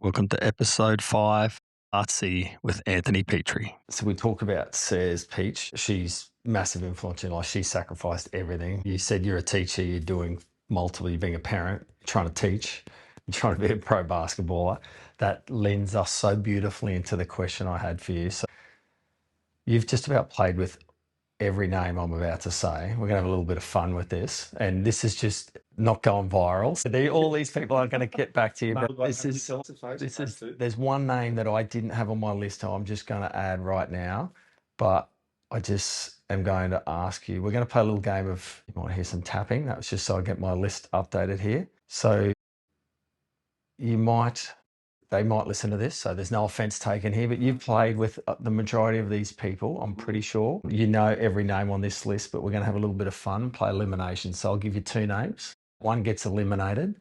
Welcome to episode 5, Artsy with Anthony Petrie. So we talk about Sarah's Peach. She's massive influence in life. She sacrificed everything. You said you're a teacher, you're doing multiple, you're being a parent, trying to teach, you're trying to be a pro basketballer. That lends us so beautifully into the question I had for you. So you've just about played with every name I'm about to say. We're going to have a little bit of fun with this. And this is just not going viral. So all these people aren't going to get back to you. But there's one name that I didn't have on my list, so I'm just going to add right now. But I just am going to ask you, we're going to play a little game of, you might hear some tapping. That was just so I get my list updated here. So they might listen to this, so there's no offense taken here, but you've played with the majority of these people, I'm pretty sure. You know every name on this list, but we're going to have a little bit of fun, play elimination. So I'll give you two names. One gets eliminated.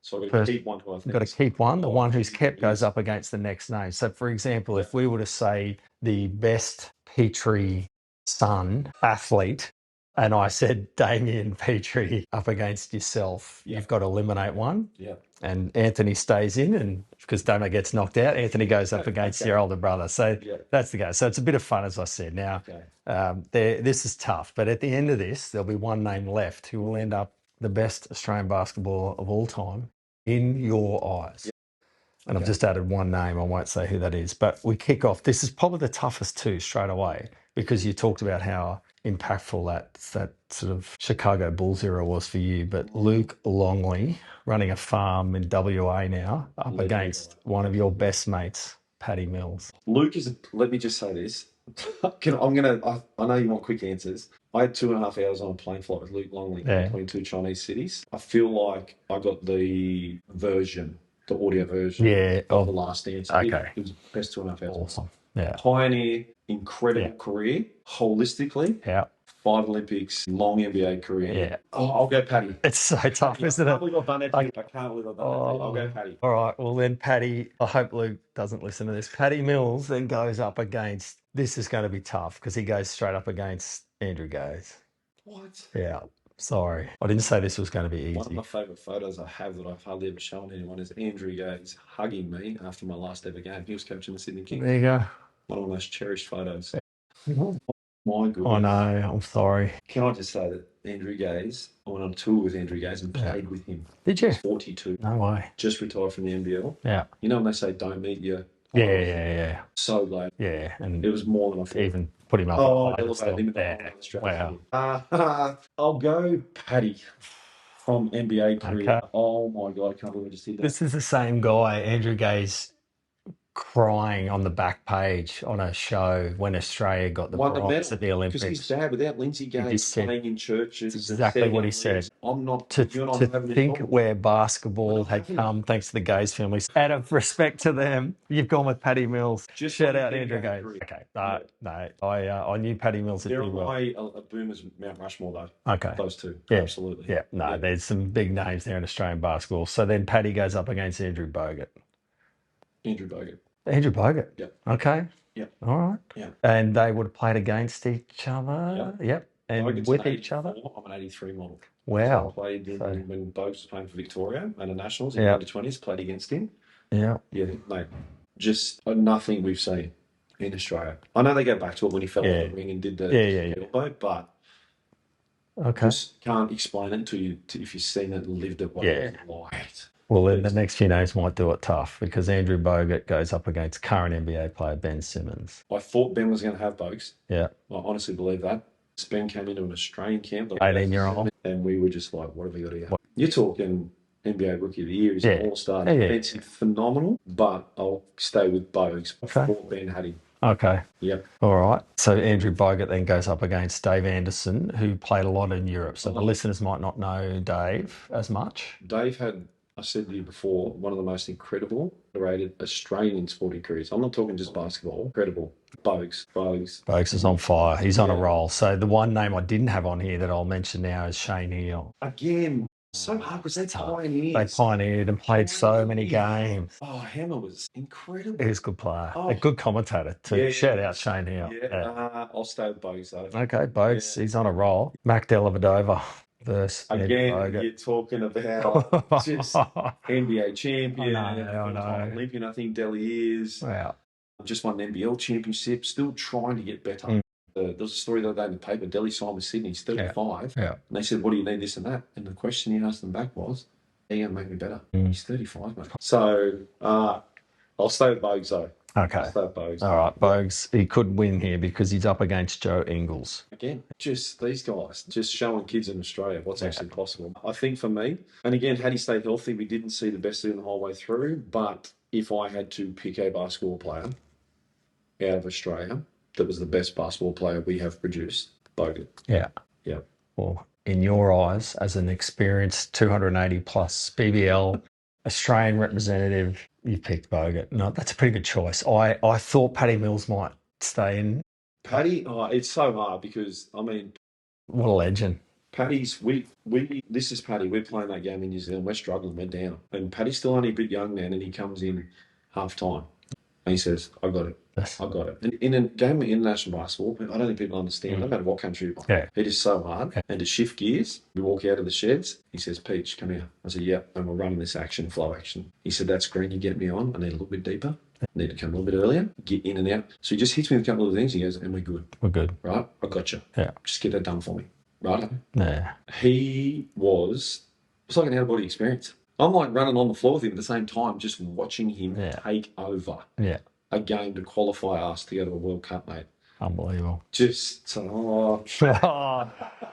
So I've got to keep one. You've got to keep one. The one who's kept goes up against the next name. So, for example, if we were to say the best Petrie son athlete, and I said Damien Petrie up against yourself, you've got to eliminate one. Yeah. And Anthony stays in, and because Damo gets knocked out, Anthony goes up against your older brother. So that's the go. So it's a bit of fun, as I said. Now, this is tough, but at the end of this, there'll be one name left who will end up the best Australian basketballer of all time in your eyes. Yeah. And I've just added one name. I won't say who that is, but we kick off. This is probably the toughest two straight away because you talked about how impactful that sort of Chicago Bulls era was for you. But Luke Longley, running a farm in WA now, up against one of your best mates, Paddy Mills. Luke is. Let me just say this. I know you want quick answers. I had 2.5 hours on a plane flight with Luke Longley between two Chinese cities. I feel like I got the audio version of the last answer. Okay. It was the best 2.5 hours. Awesome. Yeah. Pioneer, incredible career, holistically. Yeah. 5 Olympics, long NBA career. Yeah. Oh, I'll go Paddy. It's so tough, isn't it? I can't believe I've done that to you. I can't believe I've done that to you. I'll go Paddy. All right. Well, then Paddy, I hope Luke doesn't listen to this. Paddy Mills then goes up against, this is going to be tough because he goes straight up against Andrew Gaze. What? Yeah. Sorry. I didn't say this was going to be easy. One of my favourite photos I have that I've hardly ever shown anyone is Andrew Gaze hugging me after my last ever game. He was coaching the Sydney Kings. There you go. One of my most cherished photos. Oh, My goodness. I know. I'm sorry. Can I just say that Andrew Gaze, I went on tour with Andrew Gaze and played with him. Did you? He's 42. No way. Just retired from the NBL. Yeah. You know when they say don't meet your... Yeah. So glad. Yeah. And it was more than I thought. Even put him up. Elevated him. Wow. I'll go Paddy from NBA career. Okay. Oh my God, I can't believe I just did that. This is the same guy, Andrew Gaze, crying on the back page on a show when Australia got the bronze at the Olympics. Because his dad, without Lindsay Gaze, playing in churches. Exactly what he said. I'm not to think where basketball had come thanks to the Gaze families. Out of respect to them, you've gone with Paddy Mills. Just shout out Andrew Gaze. Okay, no, I knew Paddy Mills. They're a Boomers Mount Rushmore though. Okay, those two. Yeah, absolutely. Yeah, no, there's some big names there in Australian basketball. So then Paddy goes up against Andrew Bogut. Andrew Bogut. Yep. Okay. Yep. All right. Yeah. And they would have played against each other. Yep. And with each other. I'm an 83 model. Wow. So I played when Bogut was playing for Victoria and the Nationals in the under 20s, played against him. Yeah. Yeah, mate. Just nothing we've seen in Australia. I know they go back to it when he fell off the ring and did the elbow, but just can't explain it to you if you've seen it and lived it. What it was like. Well, then the next few names might do it tough because Andrew Bogut goes up against current NBA player Ben Simmons. I thought Ben was going to have Bogues. Yeah. I honestly believe that. Ben came into an Australian camp. 18-year-old. And we were just like, what have we got here? You're talking NBA Rookie of the Year. He's an all-star. Defensive, phenomenal. But I'll stay with Bogues. I thought Ben had him. Okay. Yep. All right. So Andrew Bogut then goes up against Dave Anderson, who played a lot in Europe. So the listeners might not know Dave as much. Dave had... I said to you before, one of the most incredible rated Australian sporting careers. I'm not talking just basketball. Incredible. Bogues is on fire. He's on a roll. So the one name I didn't have on here that I'll mention now is Shane Heal. Again, so hard because they pioneered. They pioneered and played so many games. Oh, Hammer was incredible. He's a good player. A good commentator too. Shout out Shane Heal. I'll stay with Bogues though. Okay, Bogues. He's on a roll. Mac Dellavedova. Again, you're talking about just NBA champion, I know. Olympian, I think Delhi is. Wow. Just won an NBL championship, still trying to get better. There was a story the other day in the paper, Delhi signed with Sydney, he's 35. Yeah. And they said, what do you need, this and that? And the question he asked them back was, how are you going to make me better? He's 35, mate. So I'll stay with Bogues, though. Okay. I'll stay with Bogues. All right, Bogues, he could win here because he's up against Joe Ingles. Again, just these guys, just showing kids in Australia what's actually possible. I think for me, and again, had he stayed healthy, we didn't see the best of him the whole way through. But if I had to pick a basketball player out of Australia that was the best basketball player we have produced, Bogut. Yeah. Yeah. Well, in your eyes, as an experienced 280 plus BBL Australian representative, you picked Bogut. No, that's a pretty good choice. I thought Paddy Mills might stay in. Paddy, it's so hard because, I mean, what a legend. Paddy's, this is Paddy. We're playing that game in New Zealand. We're struggling. We're down. And Paddy's still only a bit young, man, and he comes in half time. And he says, I got it. Yes. I got it. And in a game of international basketball, I don't think people understand, no matter what country you're in. It is so hard. And to shift gears, we walk out of the sheds. He says, Peach, come here. I said, yeah. And we're running this action, flow action. He said, that's green. You get me on. I need a little bit deeper. I need to come a little bit earlier, get in and out. So he just hits me with a couple of things. He goes, and we're good. We're good. Right? I got you. Yeah. Just get that done for me. Right? Yeah. It's like an out-of-body experience. I'm like running on the floor with him at the same time, just watching him take over a game to qualify us to go to a World Cup, mate. Unbelievable. Just, yeah,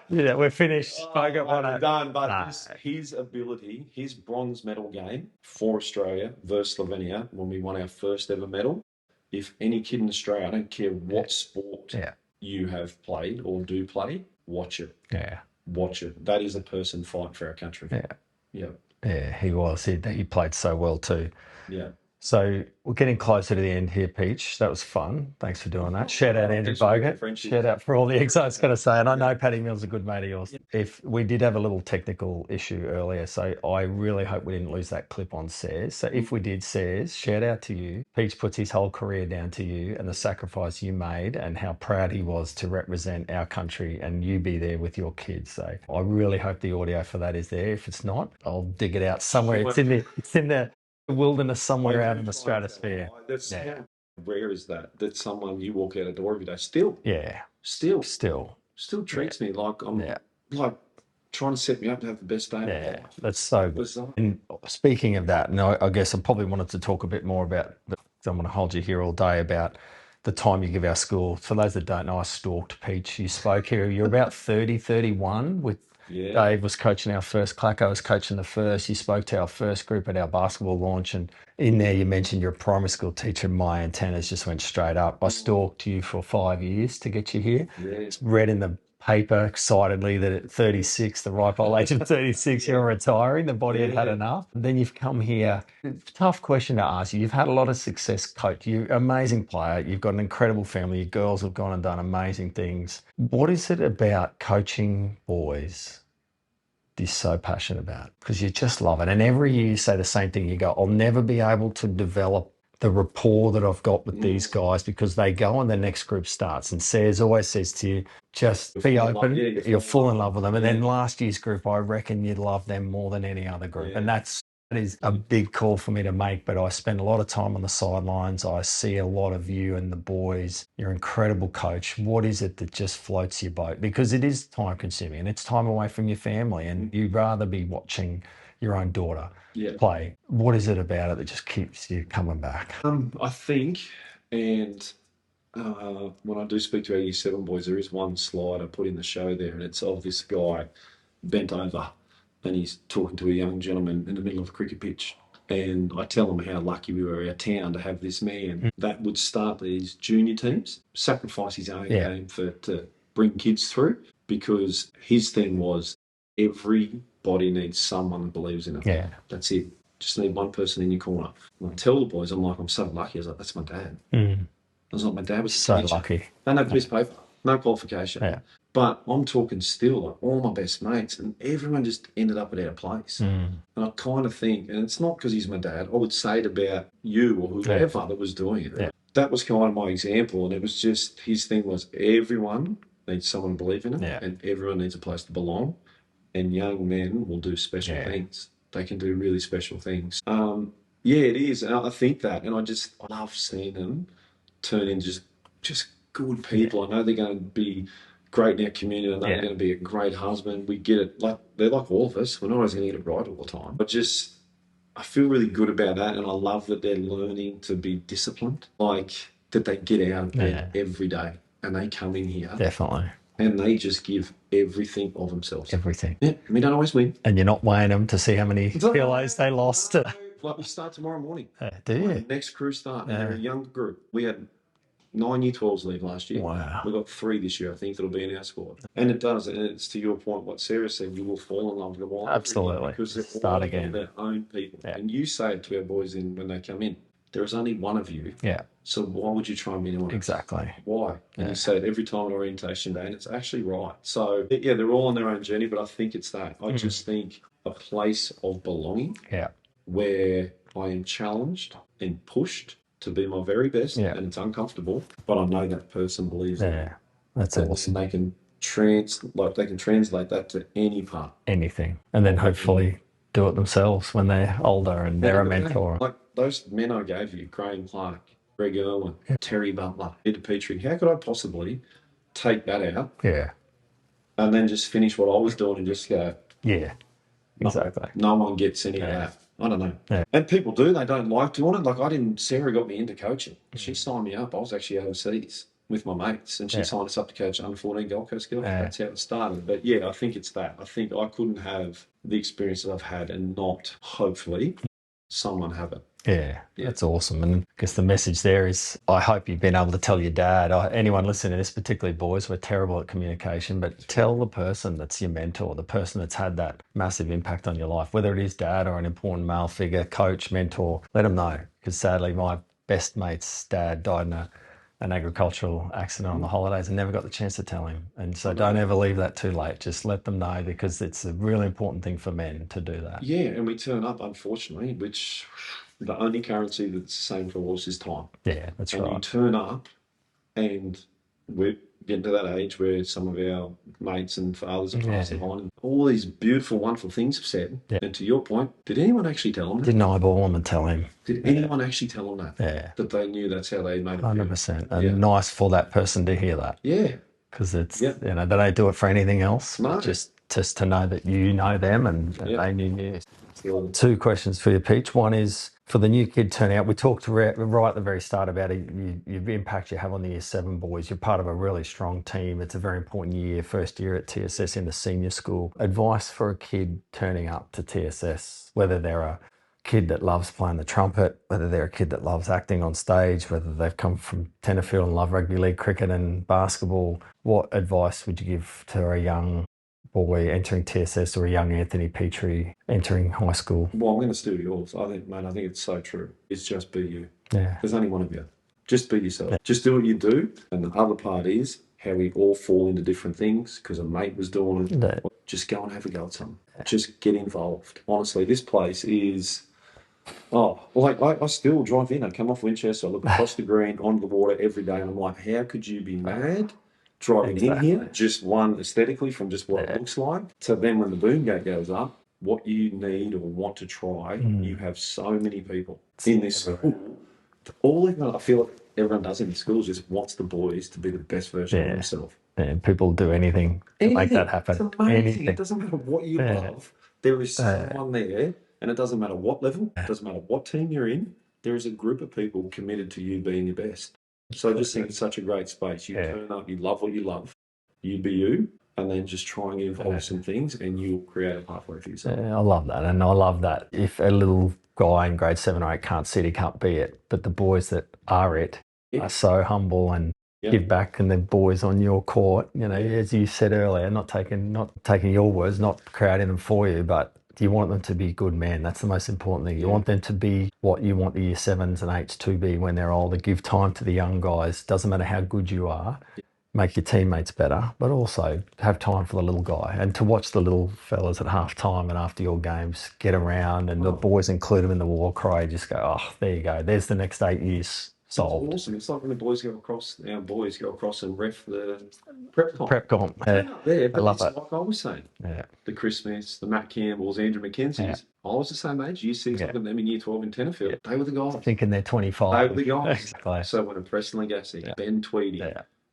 we're finished. We're done, but his ability, his bronze medal game for Australia versus Slovenia when we won our first ever medal, if any kid in Australia, I don't care what sport you have played or do play, watch it. Yeah. Watch it. That is a person fighting for our country. Yeah. Yeah. Yeah, he was. He played so well too. Yeah. So we're getting closer to the end here, Peach. That was fun. Thanks for doing that. Shout out Andrew Bogut. Shout out for all the eggs I was going to say. And I know Paddy Mills is a good mate of yours. If we did have a little technical issue earlier, so I really hope we didn't lose that clip on Sayers. So if we did, Sayers, shout out to you. Peach puts his whole career down to you and the sacrifice you made and how proud he was to represent our country and you be there with your kids. So I really hope the audio for that is there. If it's not, I'll dig it out somewhere. It's in the wilderness somewhere out in the stratosphere. That's how rare is that someone you walk out a door every day still treats me like I'm like trying to set me up to have the best day of my life. That's so good. And speaking of that, and I guess I probably wanted to talk a bit more about, I'm going to hold you here all day about the time you give our school. For those that don't know, I stalked Peach. You spoke here. You're about 30, 31 with Dave was coaching our first clack. I was coaching the first. You spoke to our first group at our basketball launch. And in there, you mentioned you're a primary school teacher. My antennas just went straight up. I stalked you for 5 years to get you here. Read in the paper excitedly that at 36, the ripe old age of 36, you're retiring. The body had had enough. Then you've come here. Tough question to ask you. You've had a lot of success, coach. You're an amazing player. You've got an incredible family. Your girls have gone and done amazing things. What is it about coaching boys you're so passionate about? Because you just love it. And every year you say the same thing. You go, I'll never be able to develop the rapport that I've got with these guys because they go and the next group starts. And Sayers always says to you, just be open. You're full in love with them. And then last year's group, I reckon you'd love them more than any other group. And that is a big call for me to make, but I spend a lot of time on the sidelines. I see a lot of you and the boys. You're an incredible coach. What is it that just floats your boat? Because it is time consuming and it's time away from your family and you'd rather be watching your own daughter play. What is it about it that just keeps you coming back? I think, and when I do speak to our Year 7 boys, there is one slide I put in the show there and it's of this guy bent over and he's talking to a young gentleman in the middle of a cricket pitch. And I tell him how lucky we were, our town, to have this man that would start these junior teams, sacrifice his own game to bring kids through, because his thing was everybody needs someone that believes in it. Yeah. That's it. Just need one person in your corner. And I tell the boys, I'm so lucky. I was like, that's my dad. I was like, my dad was so lucky. No piece of paper, no qualification. Yeah. But I'm talking still, like all my best mates, and everyone just ended up at our place. And I kind of think, and it's not because he's my dad, I would say it about you or whoever that was doing it. Yeah. That was kind of my example, and it was just, his thing was everyone needs someone to believe in it, and everyone needs a place to belong. and young men will do special things. They can do really special things. Yeah, it is. And I think that, and I love seeing them turn into just good people. I know they're going to be great in our community. I know they're going to be a great husband. We get it. Like, they're like all of us. We're not always going to get it right all the time. But I feel really good about that. And I love that they're learning to be disciplined. Like, that they get out of bed every day and they come in here. Definitely. And they just give everything of themselves. Everything. Yeah, we don't always win. And you're not weighing them to see how many kilos they lost. Like, we start tomorrow morning. Do you? Next crew start. And they're a younger group. We had 9 Year 12s leave last year. Wow. We've got 3 this year, I think, that'll be in our squad. And it does. And it's to your point, what Sarah said, you will fall in love with them all. Absolutely. Because they're Start again. Their own people. Yeah. And you say it to our boys when they come in, there is only one of you. Yeah. So why would you try and be anyone else? Exactly. Why? And you say it every time at orientation day, and it's actually right. So, yeah, they're all on their own journey, but I think it's that. I just think a place of belonging where I am challenged and pushed to be my very best, and it's uncomfortable, but I know that person believes in it. That's awesome. They can translate that to any part. Anything. And then hopefully do it themselves when they're older and they're a mentor. Like those men I gave you, Graham Clark, Greg Irwin, Terry Butler, Anthony Petrie, how could I possibly take that out and then just finish what I was doing and just go, exactly. No one gets any of that. I don't know. Yeah. And people do, they don't like doing it. Like Sarah got me into coaching. She signed me up. I was actually overseas with my mates and she signed us up to coach under 14 Gold Coast girls. That's how it started. But yeah, I think it's that. I think I couldn't have the experience that I've had and not, hopefully, someone have it. Yeah, that's awesome. And I guess the message there is, I hope you've been able to tell your dad, anyone listening to this, particularly boys, we're terrible at communication, but tell the person that's your mentor, the person that's had that massive impact on your life, whether it is dad or an important male figure, coach, mentor, let them know. Because sadly, my best mate's dad died in an agricultural accident on the holidays and never got the chance to tell him. And so don't ever leave that too late. Just let them know, because it's a really important thing for men to do that. Yeah, and we turn up, unfortunately, which the only currency that's the same for us is time. Yeah, that's right. And you turn up and we're getting to that age where some of our mates and fathers are passing on and all these beautiful, wonderful things have said. Yeah. And to your point, did anyone actually tell them that? Didn't eyeball them and tell him. Did anyone actually tell them that? Yeah. That they knew that's how they made it? 100%. And nice for that person to hear that. Yeah. Because it's, they don't do it for anything else. No. Just to know that you know them and they knew you. 2 questions for you, Peach. One is, for the new kid turnout, we talked right at the very start about your impact you have on the Year 7 boys. You're part of a really strong team. It's a very important year, first year at TSS in the senior school. Advice for a kid turning up to TSS, whether they're a kid that loves playing the trumpet, whether they're a kid that loves acting on stage, whether they've come from Tenterfield and love rugby league, cricket and basketball. What advice would you give to a young boy entering TSS or a young Anthony Petrie entering high school? Well, I'm going to steal yours. I think it's so true. It's just be you. Yeah. There's only one of you. Just be yourself. Yeah. Just do what you do. And the other part is how we all fall into different things because a mate was doing it. Yeah. Just go and have a go at something. Yeah. Just get involved. Honestly, this place is... I still drive in. I come off Winchester, I look across the green, onto the water every day, and I'm like, how could you be mad driving in here, just one aesthetically from just what it looks like, to then when the boom gate goes up, what you need or want to try, you have so many people in this school. I feel like everyone does in the schools just wants the boys to be the best version of themselves. And people do anything to make that happen. It's amazing. Anything. It doesn't matter what you love. There is someone there, and it doesn't matter what level, it doesn't matter what team you're in, there is a group of people committed to you being your best. So I just think it's such a great space. You turn up, you love what you love, you be you, and then just try and evolve some things, and you'll create a pathway for yourself. I love that. And I love that if a little guy in grade 7 or 8 can't see it, he can't be it. But the boys that are it are so humble and give back, and the boys on your court, as you said earlier, not taking your words, not creating them for you, but you want them to be good men. That's the most important thing. You want them to be what you want the Year 7s and 8s to be when they're older. Give time to the young guys. Doesn't matter how good you are. Make your teammates better, but also have time for the little guy and to watch the little fellas at half time and after your games get around, and the boys include them in the war cry. Just go, there you go. There's the next 8 years solved. It's awesome. It's like when our boys go across and ref the prep comp. Prep comp. Turn up there, I love it's it. like I was saying. Yeah. The Chris Smiths, the Matt Campbells, Andrew McKenzie's. I was the same age, year 6, looking at them in year 12 in Tenterfield. They were the guys. Thinking they're 25. They were the guys. Exactly. So when a Preston Legacy, Ben Tweedy,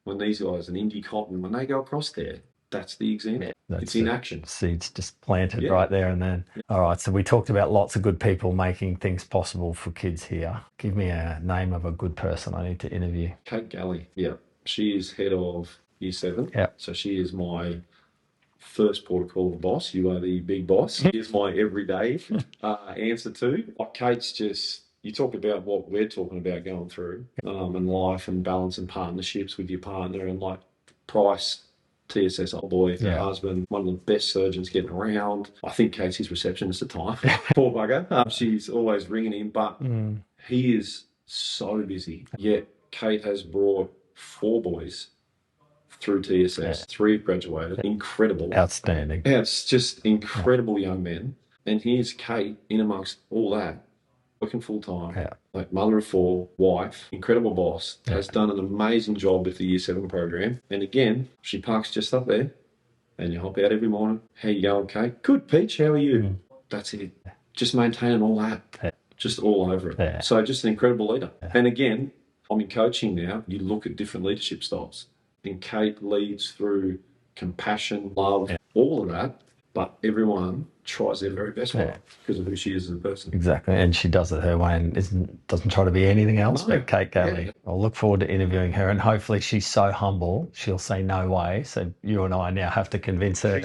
when these guys, and Indy Cotton, when they go across there, that's the example. It's in action. Seeds just planted right there and then. All right, so we talked about lots of good people making things possible for kids here. Give me a name of a good person I need to interview. Kate Galley. Yeah. She is head of year 7. Yeah. So she is my first protocol of boss. You are the big boss. She is my everyday answer to. Like Kate's just, you talk about what we're talking about going through, and life and balance and partnerships with your partner, and like Price, TSS old boy, her husband, one of the best surgeons getting around. I think Kate's his receptionist at the time. Poor bugger. She's always ringing him, but he is so busy. Yet Kate has brought 4 boys through TSS, 3 have graduated. Incredible. Outstanding. Yeah, it's just incredible young men. And here's Kate in amongst all that, working full time, like mother of 4, wife, incredible boss, has done an amazing job with the year 7 program. And again, she parks just up there and you hop out every morning. How you going, Kate? Good, Peach. How are you? That's it. Just maintaining all that. Just all over it. So just an incredible leader. And again, I'm in coaching now. You look at different leadership styles. And Kate leads through compassion, love, all of that. But everyone tries their very best for her because of who she is as a person. Exactly. And she does it her way and doesn't try to be anything else but Kate Galley. I'll look forward to interviewing her, and hopefully she's so humble she'll say no way. So you and I now have to convince her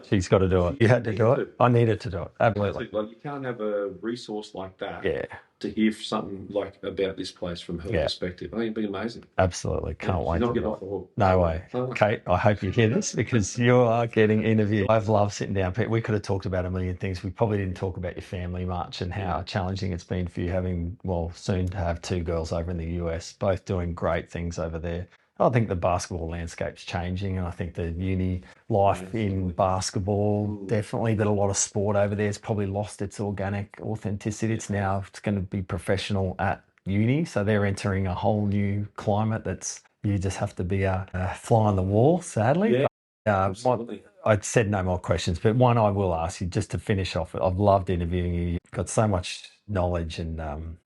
she's got to do it. You had to do it. I needed to do it. Absolutely. Like, you can't have a resource like that to hear something like about this place from her perspective. I think it'd be amazing. Absolutely. Can't wait. Not get off the hook. No way. Kate, I hope you hear this because you are getting interviewed. I've loved sitting down. We could have talked about a million things. We probably didn't talk about your family much and how challenging it's been for you having, soon to have 2 girls over in the US, both doing great things over there. I think the basketball landscape's changing, and I think the uni life in basketball, definitely, but a lot of sport over there has probably lost its organic authenticity. It's going to be professional at uni, so they're entering a whole new climate that's, you just have to be a fly on the wall, sadly. Absolutely. I said no more questions, but one I will ask you just to finish off. I've loved interviewing you. You've got so much knowledge and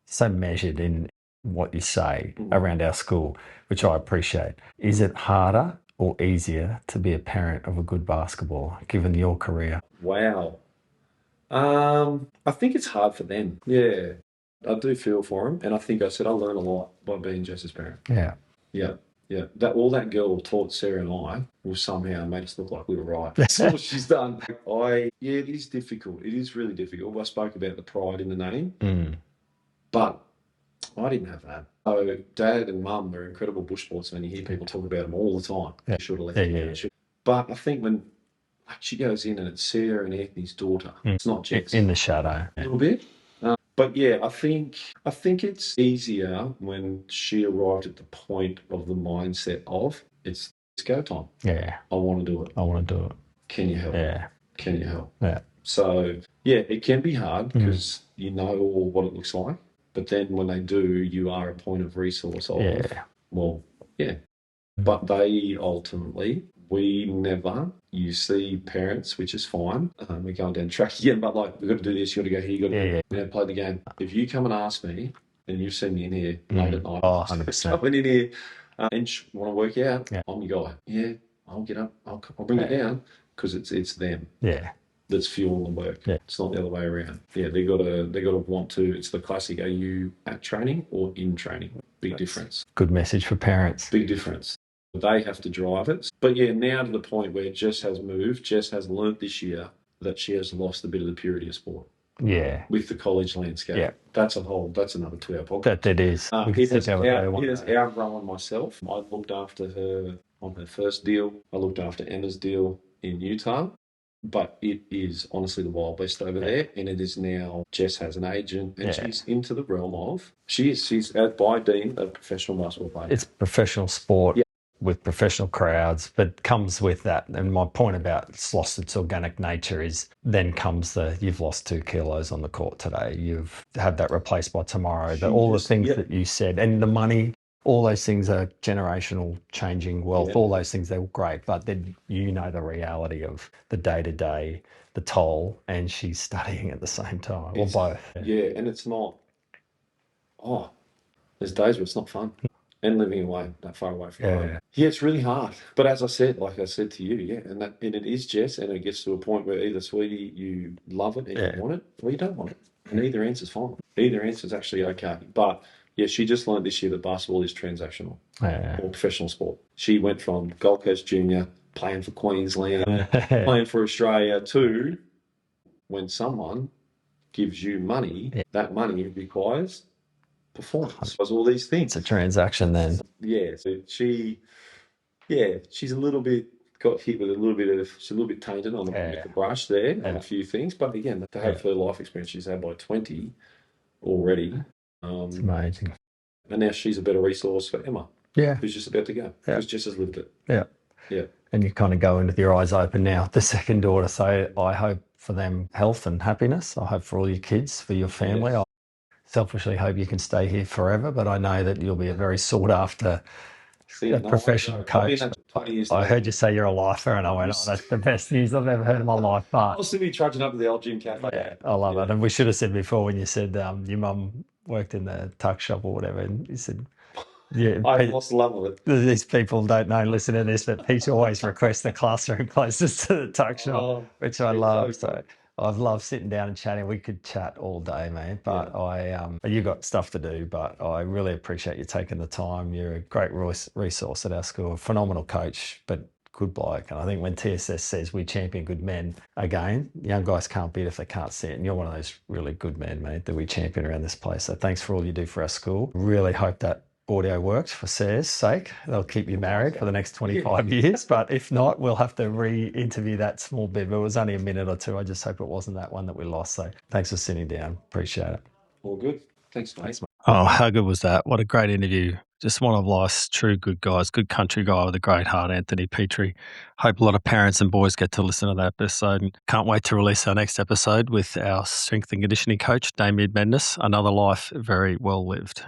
so measured in what you say around our school, which I appreciate. Is it harder or easier to be a parent of a good basketballer, given your career? Wow. I think it's hard for them. Yeah. I do feel for them. And I think I learn a lot by being Jess's parent. Yeah. Yeah. Yeah. All that girl taught Sarah and I will somehow make us look like we were right. That's all she's done. It is difficult. It is really difficult. I spoke about the pride in the name. But I didn't have that. So Dad and Mum are incredible bush sportsmen. You hear people talk about them all the time. Should have left. But I think when she goes in and it's Sarah and Anthony's daughter, it's not Jess. In the shadow. A little bit. But yeah, I think it's easier when she arrived at the point of the mindset of it's go time. Yeah. I want to do it. Can you help? Yeah. Can you help? Yeah. So yeah, it can be hard because you know what it looks like. But then when they do, you are a point of resource of, But they ultimately, you see parents, which is fine. We're going down track again, but like, we've got to do this, you've got to go here, you've got to play the game. If you come and ask me, and you've seen me in here late at night, 100%. Coming in here and want to work out, I'm your guy. Yeah, I'll get up, I'll bring it down because it's them. Yeah. That's fueling the work. Yeah. It's not the other way around. Yeah, they gotta want to. It's the classic. Are you at training or in training? Big difference. Good message for parents. Big difference. They have to drive it. But yeah, now to the point where Jess has moved. Jess has learnt this year that she has lost a bit of the purity of sport. Yeah. With the college landscape. Yeah. That's another 2-hour podcast. That is. It has outgrown myself. I looked after her on her first deal. I looked after Emma's deal in Utah. But it is honestly the Wild West over there, and it is now Jess has an agent, and she's into the realm of she's by Dean a professional basketball player. It's professional sport with professional crowds, but comes with that. And my point about it's lost its organic nature is then comes you've lost 2 kilos on the court today. You've had that replaced by tomorrow. All the things that you said, and the money, all those things are generational changing wealth. All those things, they're great. But then the reality of the day-to-day, the toll, and she's studying at the same time, or both. Yeah, and it's not, there's days where it's not fun. And living away, that far away from home. Yeah, it's really hard. But as I said, like I said to you, and it is, Jess, and it gets to a point where either, sweetie, you love it and you want it, or you don't want it. And either answer's fine. Either answer's actually okay. But yeah, she just learned this year that basketball is transactional or professional sport. She went from Gold Coast Junior, playing for Queensland, playing for Australia, to when someone gives you money, that money requires performance. Was all these things. It's a transaction then. Yeah, so she's a little bit got hit with she's a little bit tainted on the brush there and a few things. But again, to have her life experience she's had by 20 already. It's amazing. And now she's a better resource for Emma. Yeah. Who's just about to go. Who's just has lived it. Yeah. Yeah. And you kind of go in with your eyes open now. The second daughter. So I hope for them health and happiness. I hope for all your kids, for your family. I selfishly hope you can stay here forever, but I know that you'll be a very sought after professional coach. I heard you say you're a lifer, and I went, "Oh, that's the best news I've ever heard in my life." But I'll still be trudging up to the old gym cafe. Yeah, I love it. And we should have said before when you said your mum worked in the tuck shop or whatever, and you said, "Yeah, I lost the love of it." These people don't know. Listen to this, but Pete always requests the classroom closest to the tuck shop, which I love. So I've loved sitting down and chatting. We could chat all day, man. But you got stuff to do. But I really appreciate you taking the time. You're a great resource at our school. Phenomenal coach, but good bloke. And I think when TSS says we champion good men, again, young guys can't beat if they can't see it. And you're one of those really good men, mate, that we champion around this place. So thanks for all you do for our school. Really hope that audio worked for Sarah's sake. They'll keep you married for the next 25 years. But if not, we'll have to re-interview that small bit. But it was only a minute or two. I just hope it wasn't that one that we lost. So thanks for sitting down. Appreciate it. All good. Thanks, mate. Oh, how good was that? What a great interview. Just one of life's true good guys, good country guy with a great heart, Anthony Petrie. Hope a lot of parents and boys get to listen to that episode. And can't wait to release our next episode with our strength and conditioning coach, Damien Mendes. Another life very well lived.